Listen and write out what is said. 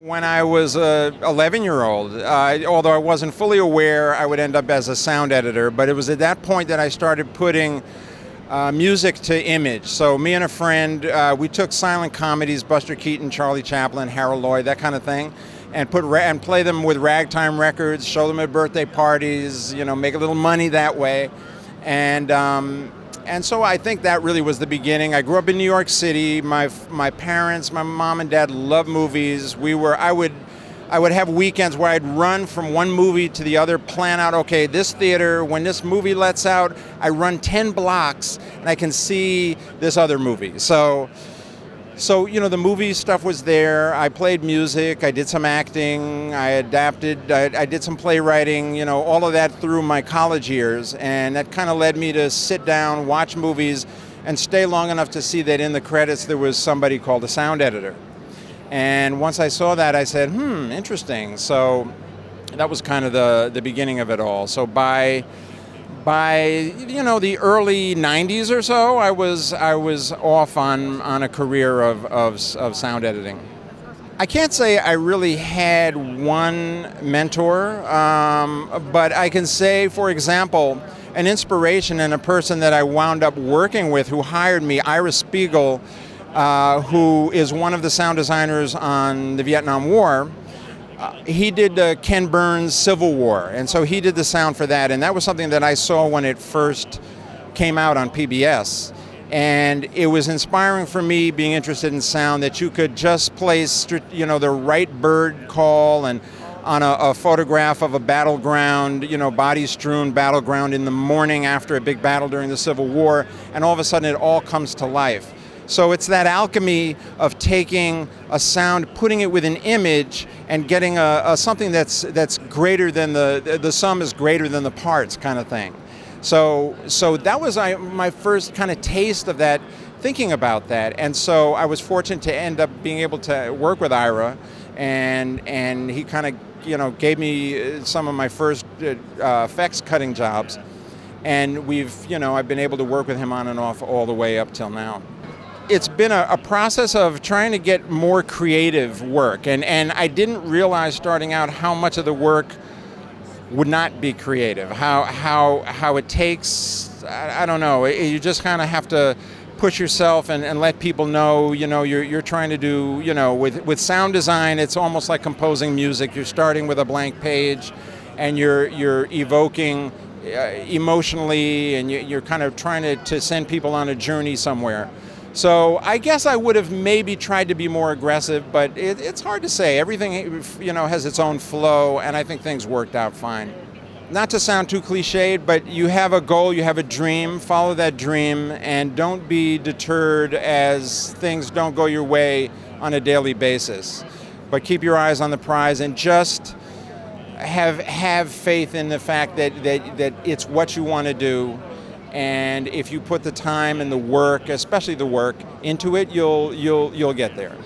When I was a 11-year-old, although I wasn't fully aware I would end up as a sound editor, but it was at that point that I started putting music to image. So me and a friend, we took silent comedies, Buster Keaton, Charlie Chaplin, Harold Lloyd, that kind of thing, and play them with ragtime records, show them at birthday parties, make a little money that way. And so I think that really was the beginning. I grew up in New York City. My parents, my mom and dad loved movies. I would have weekends where I'd run from one movie to the other, plan out, okay, this theater, when this movie lets out, I run 10 blocks and I can see this other movie. So the movie stuff was there. I played music, I did some acting, I adapted, I did some playwriting, all of that through my college years. And that kind of led me to sit down, watch movies, and stay long enough to see that in the credits there was somebody called a sound editor. And once I saw that, I said, interesting. So that was kind of the beginning of it all. So by the early 90s or so, I was off on a career of sound editing. I can't say I really had one mentor, but I can say, for example, an inspiration and a person that I wound up working with who hired me, Ira Spiegel, who is one of the sound designers on the Vietnam War. He did Ken Burns' Civil War, and so he did the sound for that, and that was something that I saw when it first came out on PBS. And it was inspiring for me, being interested in sound, that you could just place the right bird call and on a photograph of a battleground, body-strewn battleground in the morning after a big battle during the Civil War, and all of a sudden it all comes to life. So it's that alchemy of taking a sound, putting it with an image, and getting something that's greater than the sum is greater than the parts kind of thing. So that was my first kind of taste of that, thinking about that. And so I was fortunate to end up being able to work with Ira, and he kind of gave me some of my first effects cutting jobs, and I've been able to work with him on and off all the way up till now. It's been a process of trying to get more creative work, and I didn't realize starting out how much of the work would not be creative, how it takes, I don't know, you just kind of have to push yourself and let people know, you're trying to do, with sound design, it's almost like composing music. You're starting with a blank page and you're evoking emotionally, and you're kind of trying to send people on a journey somewhere. So I guess I would have maybe tried to be more aggressive, but it's hard to say. Everything, has its own flow, and I think things worked out fine. Not to sound too cliched, but you have a goal, you have a dream, follow that dream, and don't be deterred as things don't go your way on a daily basis. But keep your eyes on the prize and just have faith in the fact that it's what you want to do. And if you put the time and the work, especially the work, into it, you'll get there.